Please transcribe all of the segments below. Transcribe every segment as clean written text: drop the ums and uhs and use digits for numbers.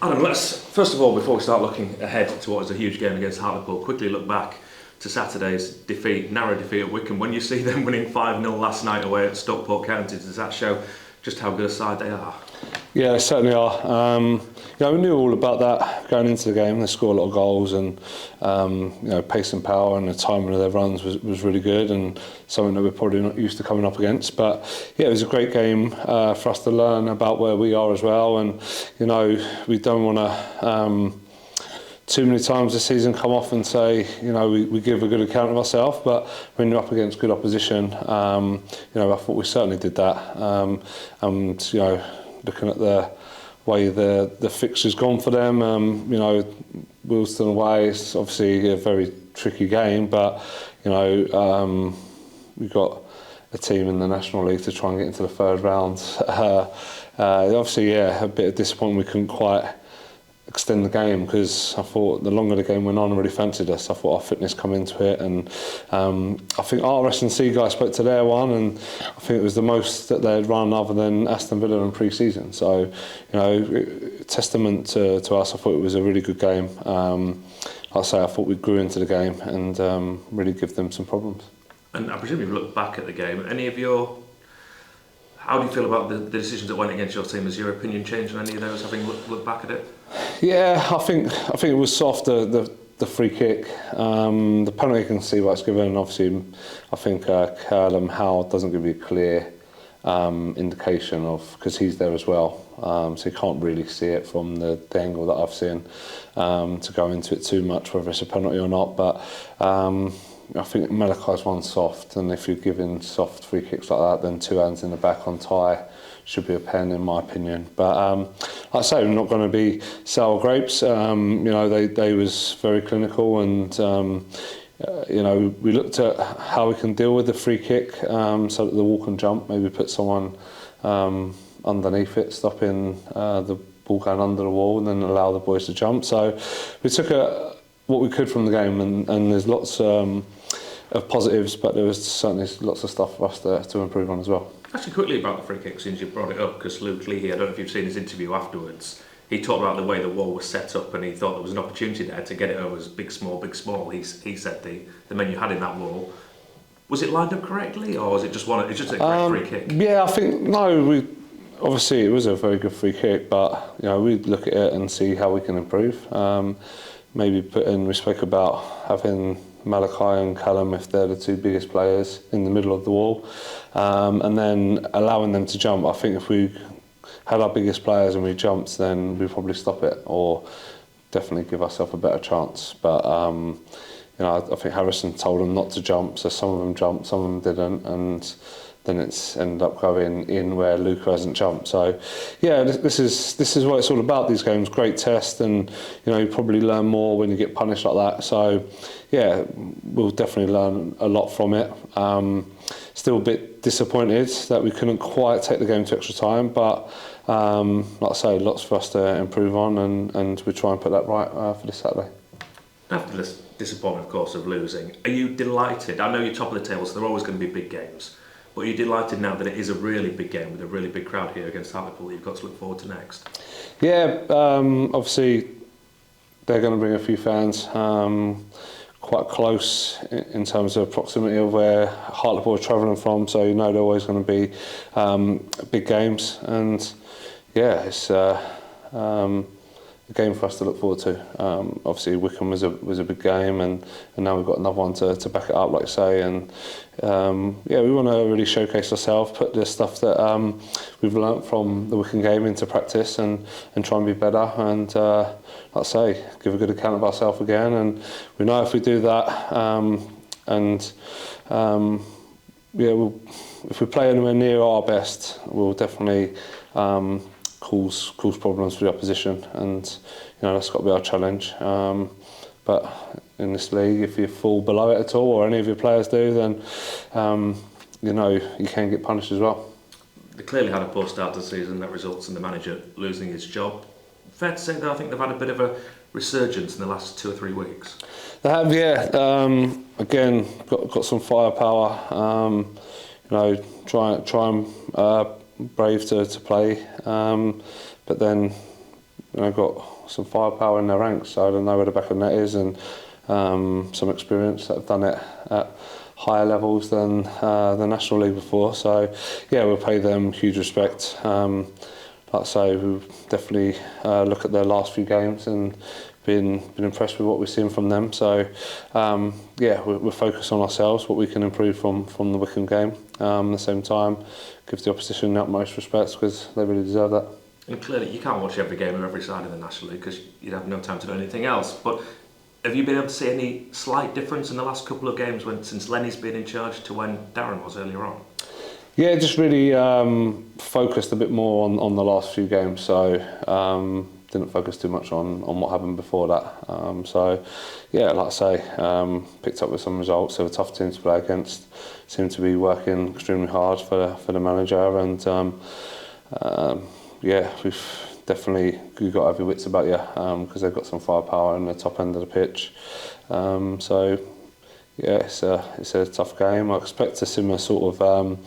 Adam, let's, first of all, before we start looking ahead to what was a huge game against Hartlepool, quickly look back to Saturday's defeat, narrow defeat at Wycombe. When you see them winning 5-0 last night away at Stockport County, does that show just how good a side they are? Yeah, they certainly are. We knew all about that going into the game. They scored a lot of goals, and pace and power and the timing of their runs was really good, and something that we're probably not used to coming up against. But yeah, it was a great game for us to learn about where we are as well. And we don't want to too many times this season come off and say we give a good account of ourselves. But when you're up against good opposition, I thought we certainly did that. Looking at the way the fixture's gone for them, Wilston away is obviously a very tricky game, but we've got a team in the National League to try and get into the third round. Obviously, a bit of disappointment we couldn't quite extend the game, because I thought the longer the game went on, really fancied us. I thought our fitness come into it, and I think our S&C guys spoke to their one, and I think it was the most that they had run other than Aston Villa in pre-season. So, testament to us. I thought it was a really good game. I thought we grew into the game and really give them some problems. And I presume you've looked back at the game. How do you feel about the decisions that went against your team? Has your opinion changed on any of those, having looked back at it? Yeah, I think it was soft, the free kick. The penalty, you can see why it's given. Obviously, I think Callum Howard doesn't give you a clear indication of, because he's there as well. So you can't really see it from the angle that I've seen to go into it too much, whether it's a penalty or not. But I think Malakai's one soft, and if you're giving soft free kicks like that, then two hands in the back on tie should be a pen, in my opinion. But like I say, we're not going to be sour grapes. They was very clinical, and we looked at how we can deal with the free kick, so that the wall can jump. Maybe put someone underneath it, stopping the ball going under the wall, and then allow the boys to jump. So we took what we could from the game, and there's lots of positives, but there was certainly lots of stuff for us to improve on as well. Actually, quickly about the free kick, since you brought it up, because Luke Leahy, I don't know if you've seen his interview afterwards, he talked about the way the wall was set up, and he thought there was an opportunity there to get it over as big, small. He said the men you had in that wall. Was it lined up correctly, or was it just a great free kick? Yeah, I think, obviously it was a very good free kick, but we'd look at it and see how we can improve. Maybe we spoke about having Malachi and Callum, if they're the two biggest players, in the middle of the wall, and then allowing them to jump. I think if we had our biggest players and we jumped, then we'd probably stop it, or definitely give ourselves a better chance. But I think Harrison told them not to jump, so some of them jumped, some of them didn't, and then it's ended up going in where Luca hasn't jumped. So yeah, this is what it's all about, these games. Great test, and you probably learn more when you get punished like that. So yeah, we'll definitely learn a lot from it. Still a bit disappointed that we couldn't quite take the game to extra time, but like I say, lots for us to improve on, and we try and put that right for this Saturday. After this disappointment, of course, of losing, are you delighted? I know you're top of the table, so there are always going to be big games. But are you delighted now that it is a really big game with a really big crowd here against Hartlepool that you've got to look forward to next? Yeah, obviously they're going to bring a few fans. Quite close in terms of proximity of where Hartlepool are travelling from, so they're always going to be big games, and yeah, it's a game for us to look forward to. Obviously Wycombe was a big game, and now we've got another one to back it up, like I say, and we want to really showcase ourselves, put the stuff that we've learnt from the Wycombe game into practice, and try and be better, and like I say, give a good account of ourselves again. And we know if we do that, if we play anywhere near our best, we'll definitely cause problems for the opposition, and that's got to be our challenge. But in this league, if you fall below it at all, or any of your players do, then you can get punished as well. They clearly had a poor start to the season that results in the manager losing his job. Fair to say that I think they've had a bit of a resurgence in the last 2 or 3 weeks. They have, yeah. Again, got some firepower. Try and brave to play, but then got some firepower in their ranks, so they know where the back of the net is, and some experience that have done it at higher levels than the National League before. So yeah, we'll pay them huge respect. Like I say, we definitely look at their last few games and been impressed with what we've seen from them. So yeah, we're focused on ourselves, what we can improve from the Wycombe game. At the same time, give the opposition the utmost respect because they really deserve that. And clearly, you can't watch every game of every side of the National League because you'd have no time to do anything else. But have you been able to see any slight difference in the last couple of games since Lenny's been in charge to when Darren was earlier on? Yeah, just really focused a bit more on the last few games. So didn't focus too much on what happened before that. So yeah, like I say, picked up with some results. They were tough teams to play against. Seemed to be working extremely hard for the manager, and yeah, we've definitely got every wits about you because they've got some firepower in the top end of the pitch. So yeah, it's a tough game. I expect a similar sort of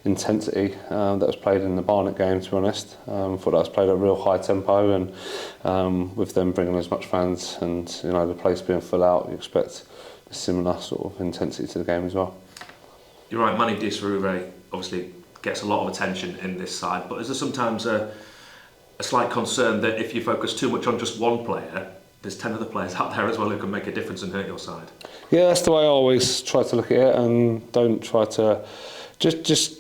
intensity that was played in the Barnet game, to be honest. I thought that was played at a real high tempo, and with them bringing as much fans and the place being full out, you expect a similar sort of intensity to the game as well. You're right, Manny Disruve obviously gets a lot of attention in this side, but is there sometimes a slight concern that if you focus too much on just one player, there's 10 other players out there as well who can make a difference and hurt your side? Yeah, that's the way I always try to look at it, and don't try to just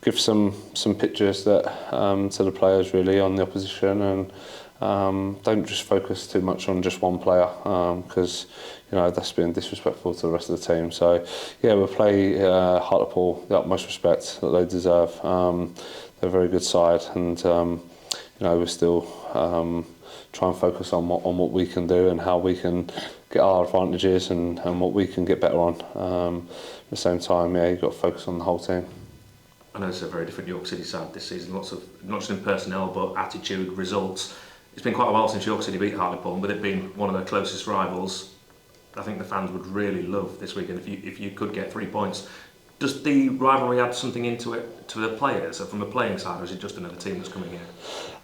give some pictures that to the players really on the opposition, and don't just focus too much on just one player because that's being disrespectful to the rest of the team. So yeah, we'll play Hartlepool the utmost respect that they deserve. They're a very good side, and we're still try and focus on what we can do and how we can get our advantages and what we can get better on. At the same time, yeah, you've got to focus on the whole team. I know it's a very different York City side this season, lots of, not just in personnel, but attitude, results. It's been quite a while since York City beat Hartlepool, and with it being one of their closest rivals, I think the fans would really love this weekend if you could get 3 points. Does the rivalry add something into it to the players, or from a playing side, or is it just another team that's coming here?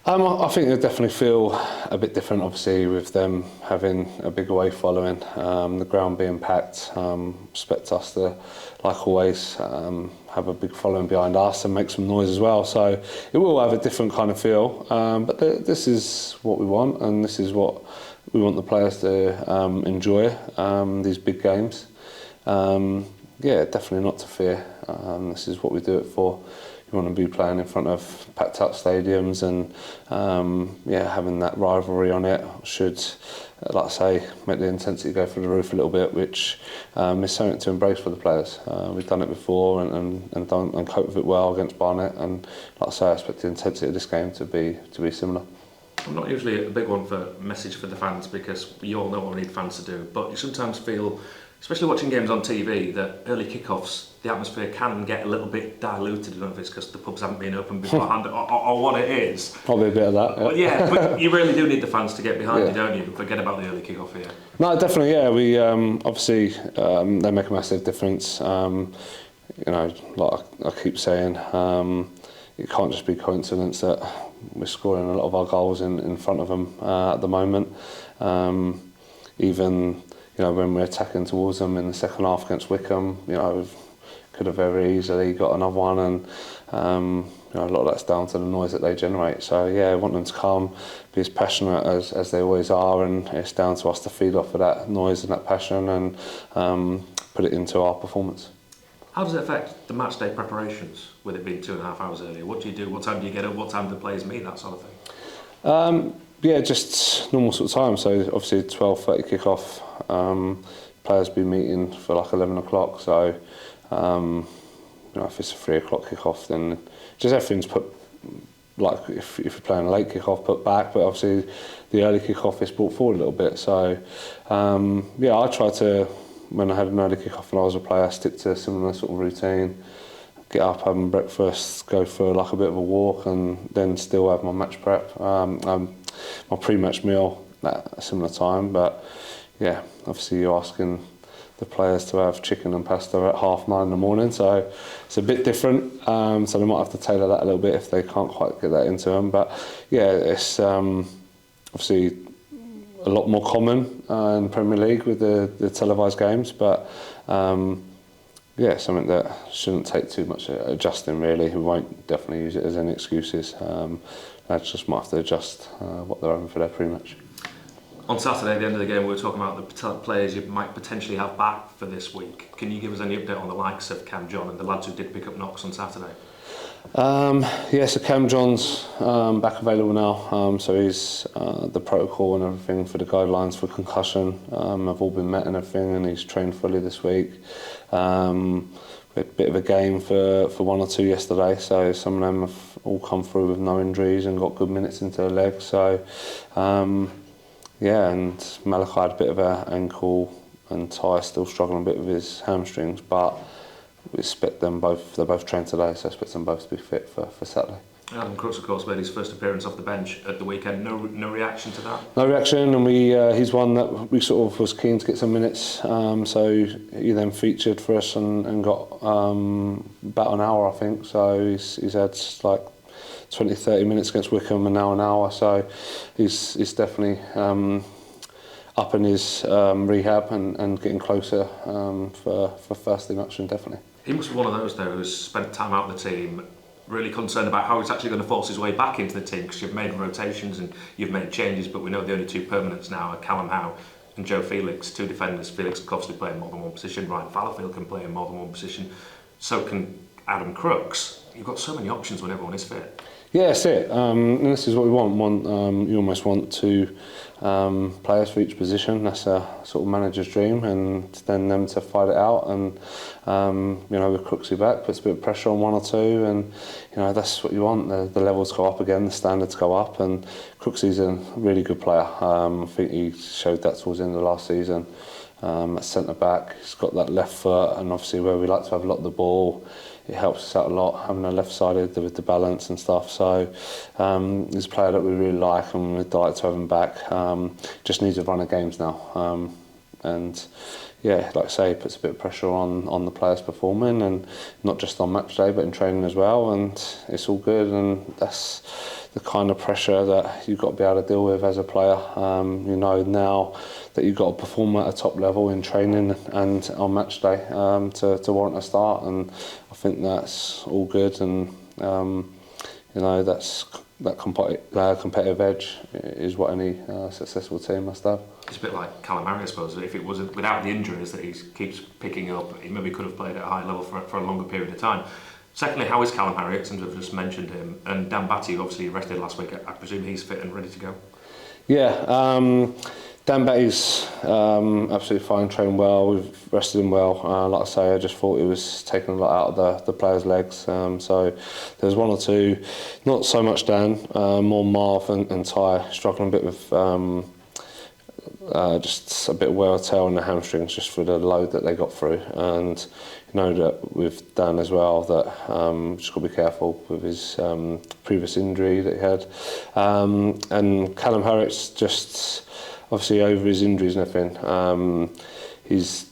I think they definitely feel a bit different, obviously, with them having a big away following, the ground being packed. Expect us to, like always, have a big following behind us and make some noise as well. So it will have a different kind of feel. But this is what we want, and this is what we want the players to enjoy, these big games. Yeah, definitely not to fear. This is what we do it for. You want to be playing in front of packed out stadiums, and yeah, having that rivalry on it should, like I say, make the intensity go through the roof a little bit, which is something to embrace for the players. We've done it before and cope with it well against Barnet, and like I say, I expect the intensity of this game to be similar. I'm not usually a big one for message for the fans because you all know what we need fans to do, but you sometimes feel, especially watching games on TV, that early kickoffs, the atmosphere can get a little bit diluted. I don't know if it's because the pubs haven't been open beforehand or what it is. Probably a bit of that. But yeah, but you really do need the fans to get behind you, don't you? Forget about the early kickoff here. No, definitely, yeah. We obviously they make a massive difference. Like I keep saying, it can't just be coincidence that we're scoring a lot of our goals in front of them at the moment. Even when we're attacking towards them in the second half against Wycombe, we could have very easily got another one, and a lot of that's down to the noise that they generate. So yeah, I want them to come, be as passionate as they always are, and it's down to us to feed off of that noise and that passion and put it into our performance. How does it affect the match day preparations, with it being 2.5 hours earlier? What do you do? What time do you get up? What time do the players meet? That sort of thing? Yeah, just normal sort of time. So obviously 12:30 kick-off. Players be meeting for like 11 o'clock. So if it's a 3 o'clock kick-off, then just everything's put, like if you're playing a late kick-off, put back. But obviously the early kick-off is brought forward a little bit. So yeah, I try to, when I had an early kick-off and I was a player, stick to a similar sort of routine. Get up, having breakfast, go for like a bit of a walk, and then still have my match prep. My pre-match meal at a similar time, but yeah, obviously you're asking the players to have chicken and pasta at 9:30 in the morning, so it's a bit different. So they might have to tailor that a little bit if they can't quite get that into them. But yeah, it's obviously a lot more common in the Premier League with the televised games, but yeah, something that shouldn't take too much adjusting really. We won't definitely use it as any excuses. Lads just might have to adjust what they're having for their pre-match. On Saturday, at the end of the game, we were talking about the players you might potentially have back for this week. Can you give us any update on the likes of Cam John and the lads who did pick up knocks on Saturday? Yeah, so Cam John's back available now, so he's the protocol and everything for the guidelines for concussion have all been met and everything, and he's trained fully this week. We had a bit of a game for one or two yesterday, so some of them have all come through with no injuries and got good minutes into their legs. So yeah, and Malachi had a bit of an ankle, and Ty still struggling a bit with his hamstrings, but we expect them both, they're both trained today, so I expect them both to be fit for Saturday. Adam Crooks, of course, made his first appearance off the bench at the weekend. No reaction to that? No reaction, and he's one that we sort of was keen to get some minutes, so he then featured for us and got about an hour, I think, so he's had like 20-30 minutes against Wickham and now an hour, so he's definitely up in his rehab and getting closer for first team action, definitely. He must be one of those though who's spent time out of the team, really concerned about how he's actually going to force his way back into the team, because you've made rotations and you've made changes, but we know the only two permanents now are Callum Howe and Joe Felix, two defenders. Felix can obviously play in more than one position, Ryan Fallowfield can play in more than one position, so can Adam Crooks. You've got so many options when everyone is fit. Yeah, that's it. And this is what we want. You almost want two players for each position. That's a sort of manager's dream, and then them to fight it out. And you know, with Crooksy back, puts a bit of pressure on one or two, and you know that's what you want. The levels go up again, the standards go up, and Crooksy's a really good player. I think he showed that towards the end of last season. At centre back, he's got that left foot, and obviously where we like to have a lot of the ball, it helps us out a lot, having a left-sided with the balance and stuff. So he's a player that we really like, and we'd like to have him back. Just needs a run of games now. And yeah, like I say, it puts a bit of pressure on the players performing, and not just on match day, but in training as well. And it's all good, and that's the kind of pressure that you've got to be able to deal with as a player. You know now that you've got to perform at a top level in training and on match day to warrant a start, and I think that's all good, and you know that competitive edge is what any successful team must have. It's a bit like Callum Harry, I suppose. If it wasn't without the injuries that he keeps picking up, he maybe could have played at a high level for a longer period of time. Secondly, how is Callum Harry? Since we've just mentioned him, and Dan Batty obviously rested last week. I presume he's fit and ready to go. Yeah. Dan Batty's absolutely fine, trained well, we've rested him well. Like I say, I just thought it was taking a lot out of the players' legs. So there's one or two, not so much Dan, more Marv and Ty, struggling a bit with just a bit of wear or tear on the hamstrings just for the load that they got through. And you know that with Dan as well, that just got to be careful with his previous injury that he had. And Callum Harris just obviously over his injuries and everything, he's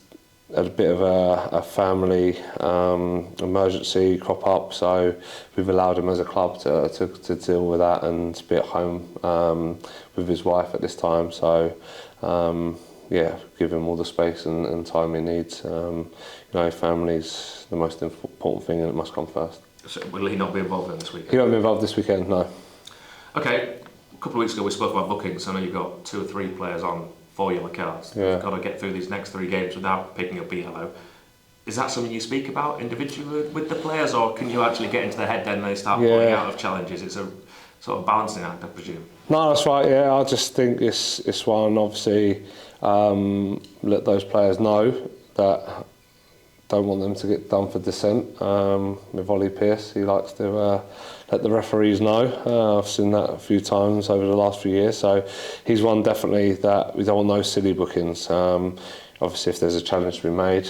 had a bit of a family emergency crop up, so we've allowed him as a club to deal with that and be at home with his wife at this time. So yeah, give him all the space and time he needs. You know, family's the most important thing, and it must come first. So will he not be involved in this weekend? He won't be involved this weekend, no. Okay. A couple of weeks ago we spoke about bookings. I know you've got 2 or 3 players on 4 yellow cards. Yeah. You've got to get through these next 3 games without picking up a yellow. Is that something you speak about individually with the players, or can you actually get into their head then they start pulling out of challenges? It's a sort of balancing act, I presume. No, that's right, yeah. I just think it's one, obviously, let those players know that don't want them to get done for dissent. With Ollie Pearce, he likes to let the referees know. I've seen that a few times over the last few years, so he's one definitely that we don't want those silly bookings. Obviously, if there's a challenge to be made,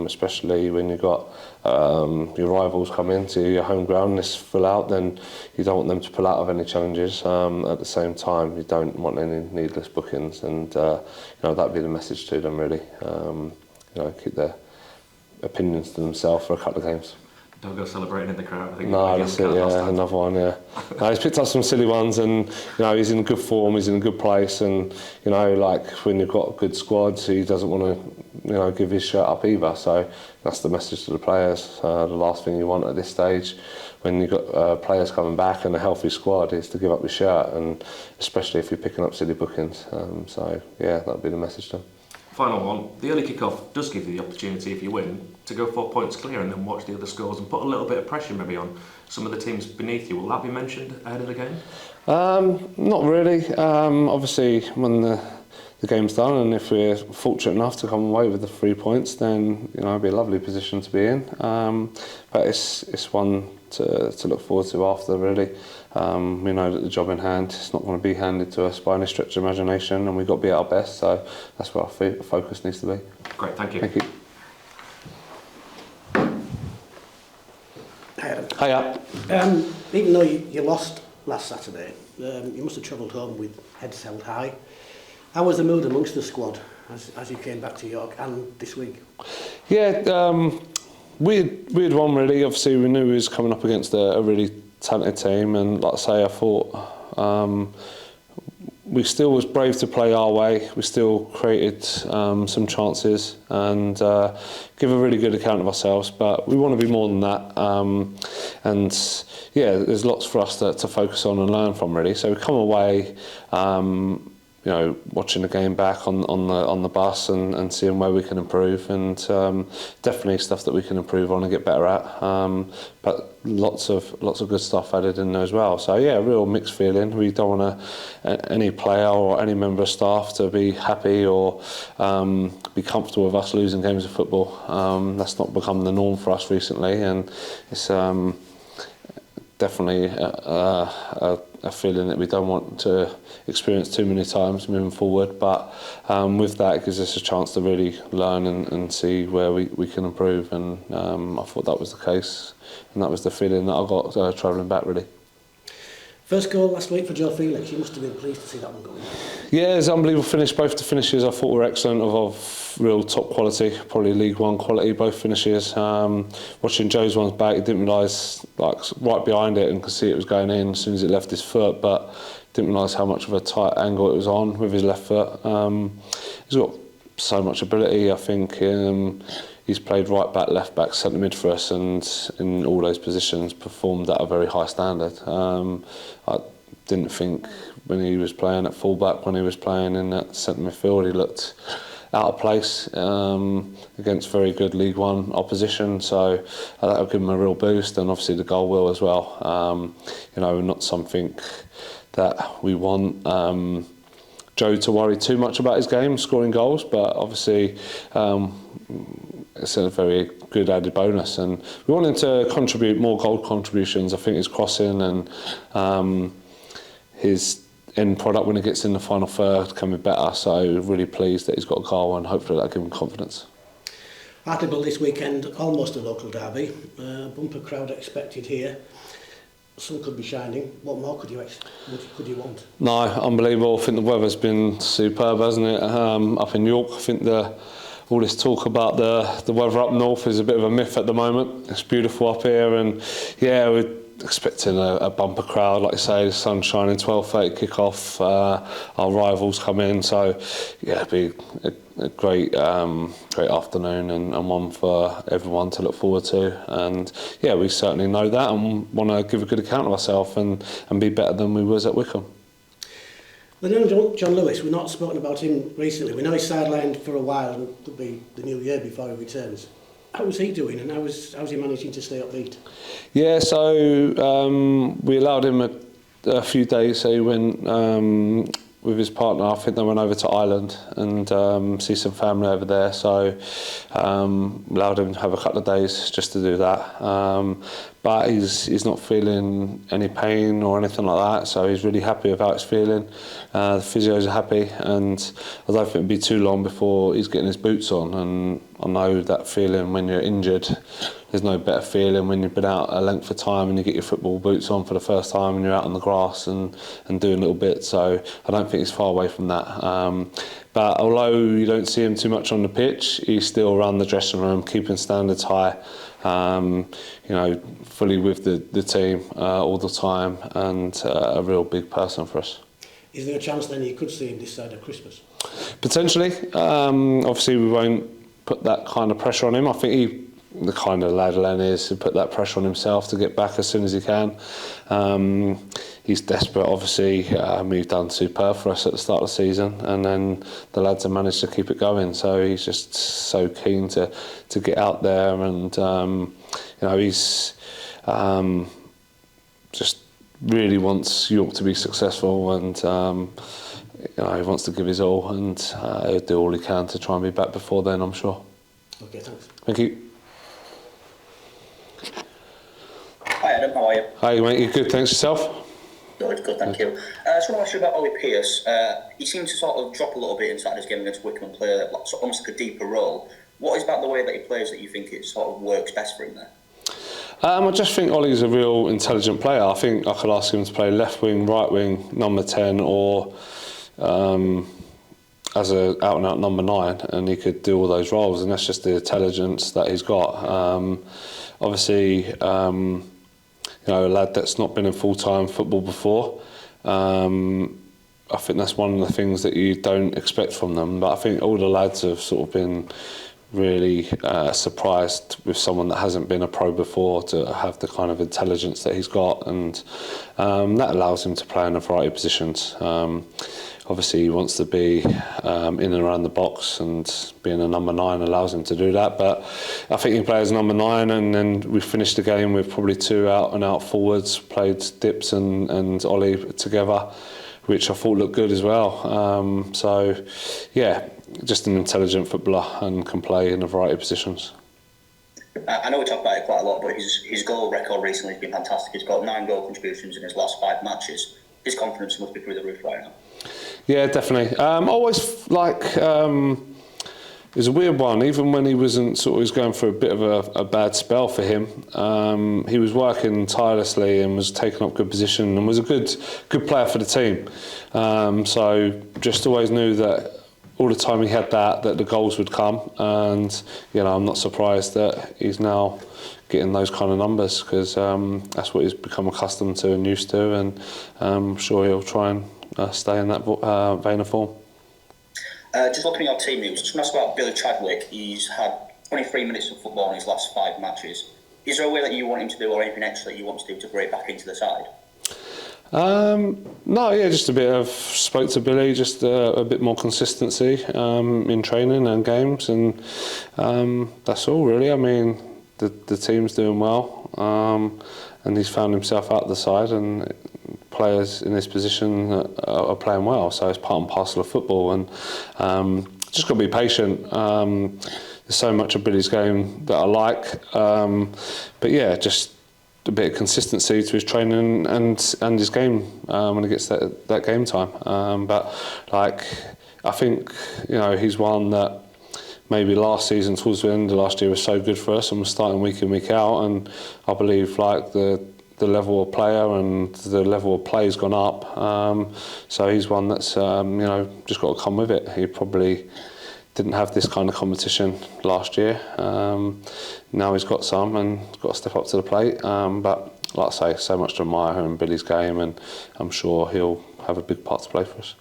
especially when you've got your rivals come into your home ground and it's full out, then you don't want them to pull out of any challenges. At the same time, you don't want any needless bookings, and you know, that'd be the message to them really. You know, keep their opinions to themselves for a couple of games. Don't go celebrating in the crowd. I think No, that's it, yeah, another one, yeah. No, he's picked up some silly ones, and, he's in good form, he's in a good place, and, like, when you've got a good squad, he doesn't want to, give his shirt up either. So that's the message to the players. The last thing you want at this stage, when you've got players coming back and a healthy squad, is to give up your shirt, and especially if you're picking up silly bookings. So, yeah, that would be the message to him. Final one, the early kick-off does give you the opportunity, if you win, to go 4 points clear and then watch the other scores and put a little bit of pressure maybe on some of the teams beneath you. Will that be mentioned ahead of the game? Not really. Obviously, when the game's done, and if we're fortunate enough to come away with the 3 points, then it'd be a lovely position to be in. But it's one to look forward to after, really. We know that the job in hand is not going to be handed to us by any stretch of imagination, and we've got to be at our best, so that's where our focus needs to be. Great, thank you. Thank you. Hi Adam. Hiya. Even though you lost last Saturday, you must have travelled home with heads held high. How was the mood amongst the squad as you came back to York and this week? Yeah, we'd won really. Obviously, we knew we was coming up against a really talented team, and like I say, I thought we still was brave to play our way. We still created some chances and give a really good account of ourselves, but we want to be more than that. And yeah, there's lots for us to focus on and learn from, really. So we come away watching the game back on the bus and seeing where we can improve, and definitely stuff that we can improve on and get better at. But lots of good stuff added in there as well. So yeah, real mixed feeling. We don't want any player or any member of staff to be happy or be comfortable with us losing games of football. That's not become the norm for us recently, and it's definitely a feeling that we don't want to experience too many times moving forward, but with that, it gives us a chance to really learn and see where we can improve, and I thought that was the case, and that was the feeling that I got travelling back, really. First goal last week for Joe Felix, you must have been pleased to see that one going. Yeah, it's an unbelievable finish. Both the finishes I thought were excellent, of real top quality, probably League One quality, both finishes. Watching Joe's ones back, he didn't realise, like, right behind it, and could see it was going in as soon as it left his foot, but didn't realise how much of a tight angle it was on with his left foot. He's got so much ability. I think he's played right back, left back, centre mid for us, and in all those positions performed at a very high standard. I didn't think when he was playing at full back, when he was playing in that centre midfield, he looked out of place against very good League One opposition, so that will give him a real boost, and obviously the goal will as well. Not something that we want Joe to worry too much about his game, scoring goals, but obviously it's a very good added bonus, and we want him to contribute more goal contributions. I think his crossing and his end product when he gets in the final third can be better, so really pleased that he's got a goal, and hopefully that'll give him confidence. Hartlepool this weekend, almost a local derby, bumper crowd expected here. Sun could be shining. What more could you want? No, unbelievable. I think the weather's been superb, hasn't it? Up in York, I think all this talk about the weather up north is a bit of a myth at the moment. It's beautiful up here, and yeah, we're expecting a bumper crowd, like you say, the sun's shining, 12:30 kick-off, our rivals come in, so yeah, it'd be a great afternoon and one for everyone to look forward to, and yeah, we certainly know that and want to give a good account of ourselves and be better than we was at Wickham. The young John Lewis, we've not spoken about him recently. We know he's sidelined for a while, and it'll be the new year before he returns. How's he doing, and how's he managing to stay upbeat? Yeah, so we allowed him a few days, so he went with his partner. I think they went over to Ireland and see some family over there, so allowed him to have a couple of days just to do that. But he's not feeling any pain or anything like that, so he's really happy with how he's feeling. The physios are happy, and I don't think it'll be too long before he's getting his boots on, and I know that feeling when you're injured. There's no better feeling when you've been out a length of time and you get your football boots on for the first time and you're out on the grass and doing little bits, so I don't think he's far away from that. But although you don't see him too much on the pitch, he's still around the dressing room, keeping standards high, fully with the team all the time, and a real big person for us. Is there a chance then you could see him this side of Christmas? Potentially. Obviously, we won't put that kind of pressure on him. I think the kind of lad Len is to put that pressure on himself to get back as soon as he can. He's desperate, obviously. He's done superb for us at the start of the season, and then the lads have managed to keep it going. So he's just so keen to get out there, and he's just really wants York to be successful, and he wants to give his all, and he'll do all he can to try and be back before then, I'm sure. Okay, thanks. Thank you. Hi Adam, how are you? Hi mate, you good? Thanks yourself? Good, thank you. I just want to ask you about Ollie Pearce. He seemed to sort of drop a little bit in Saturday's game against Wycombe and play almost like a deeper role. What is about the way that he plays that you think it sort of works best for him there? I just think Ollie's a real intelligent player. I think I could ask him to play left wing, right wing, number 10, or as a out and out number 9, and he could do all those roles, and that's just the intelligence that he's got. Obviously, a lad that's not been in full-time football before. I think that's one of the things that you don't expect from them. But I think all the lads have sort of been really surprised with someone that hasn't been a pro before to have the kind of intelligence that he's got, and that allows him to play in a variety of positions. Obviously he wants to be in and around the box, and being a number 9 allows him to do that, but I think he plays number 9, and then we finished the game with probably 2 out and out forwards, played Dips and Ollie together, which I thought looked good as well. So yeah, just an intelligent footballer and can play in a variety of positions. I know we talk about it quite a lot, but his goal record recently has been fantastic. He's got 9 goal contributions in his last 5 matches. His confidence must be through the roof right now. Yeah, definitely. Always like it was a weird one. Even when he wasn't he was going through a bit of a bad spell for him. He was working tirelessly and was taking up good position and was a good player for the team. So just always knew that all the time he had that the goals would come, and I'm not surprised that he's now getting those kind of numbers, because that's what he's become accustomed to and used to, and I'm sure he'll try and stay in that vein of form. Just looking at your team news, just want to ask about Billy Chadwick. He's had 23 minutes of football in his last 5 matches. Is there a way that you want him to do, or anything extra that you want to do to break back into the side? No, just a bit of spoke to Billy, just a bit more consistency in training and games, and that's all really. I mean, the team's doing well, and he's found himself out the side, and players in this position are playing well, so it's part and parcel of football, and just got to be patient. There's so much of Billy's game that I like, but yeah, just a bit of consistency to his training and his game when he gets that game time. But I think he's one that maybe last season towards the end of last year was so good for us and was starting week in, week out, and I believe the level of player and the level of play has gone up. So he's one that's just got to come with it. He probably didn't have this kind of competition last year. Now he's got some and got to step up to the plate. But like I say, so much to admire in Billy's game, and I'm sure he'll have a big part to play for us.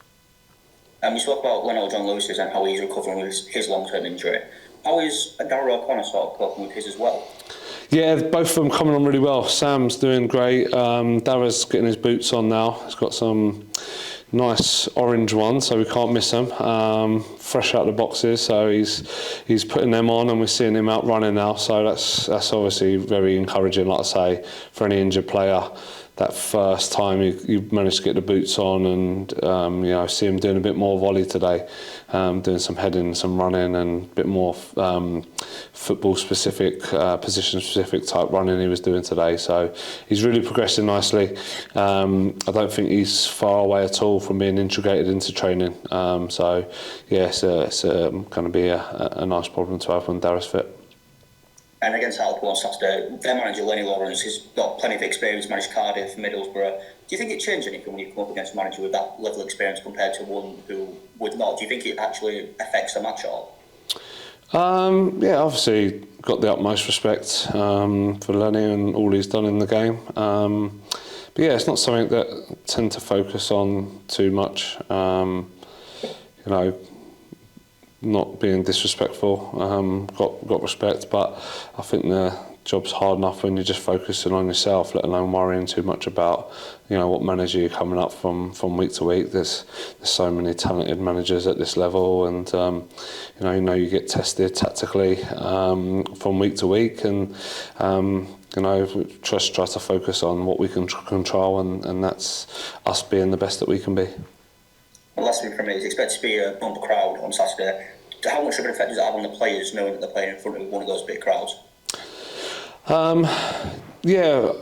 You spoke about Lionel John Lewis's and how he's recovering with his long-term injury. How is Darrell O'Connor sort of coping with his as well? Yeah, both of them coming on really well. Sam's doing great. Darrell's getting his boots on now. He's got some nice orange ones, so we can't miss them. Fresh out of the boxes, so he's putting them on, and we're seeing him out running now. So that's obviously very encouraging. Like I say, for any injured player, that first time you managed to get the boots on, and see him doing a bit more volley today, doing some heading, some running, and a bit more football specific, position specific type running he was doing today. So he's really progressing nicely. I don't think he's far away at all from being integrated into training. So yeah, it's going to be a nice problem to have when Darrell's fit. And against Hartlepool on Saturday, their manager Lenny Lawrence has got plenty of experience, managed Cardiff, Middlesbrough. Do you think it changed anything when you come up against a manager with that level of experience compared to one who would not? Do you think it actually affects the match at all? Yeah, obviously got the utmost respect for Lenny and all he's done in the game. But yeah, it's not something that I tend to focus on too much. You know, not being disrespectful, got respect, but I think the job's hard enough when you're just focusing on yourself, let alone worrying too much about, you know, what manager you're coming up from week to week. There's so many talented managers at this level, and you know you get tested tactically from week to week, and you know, we just try to focus on what we can control, and that's us being the best that we can be. The last thing from me is expected to be a bumper crowd on Saturday. How much of an effect does it have on the players knowing that they're playing in front of one of those big crowds? Yeah,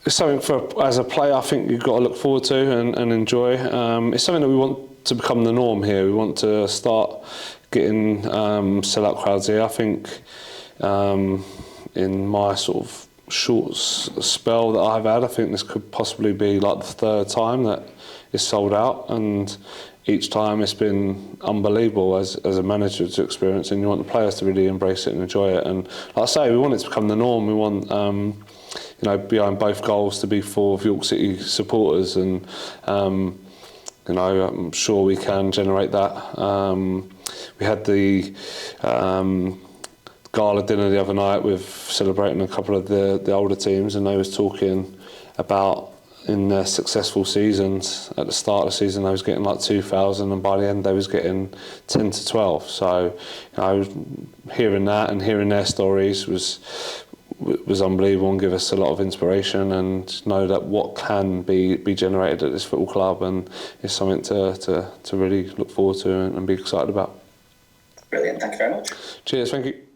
it's something as a player I think you've got to look forward to and enjoy. It's something that we want to become the norm here. We want to start getting sell-out crowds here. I think in my sort of short spell that I've had, I think this could possibly be like the third time that it's sold out, and each time it's been unbelievable as a manager to experience, and you want the players to really embrace it and enjoy it. And like I say, we want it to become the norm. We want you know, behind both goals to be full of York City supporters, and you know, I'm sure we can generate that. We had the gala dinner the other night with celebrating a couple of the older teams, and they was talking about in their successful seasons, at the start of the season they was getting like 2,000, and by the end they was getting 10 to 12. So, you know, hearing that and hearing their stories was unbelievable, and give us a lot of inspiration, and know that what can be generated at this football club, and it's something to really look forward to and be excited about. Brilliant, thank you very much. Cheers, thank you.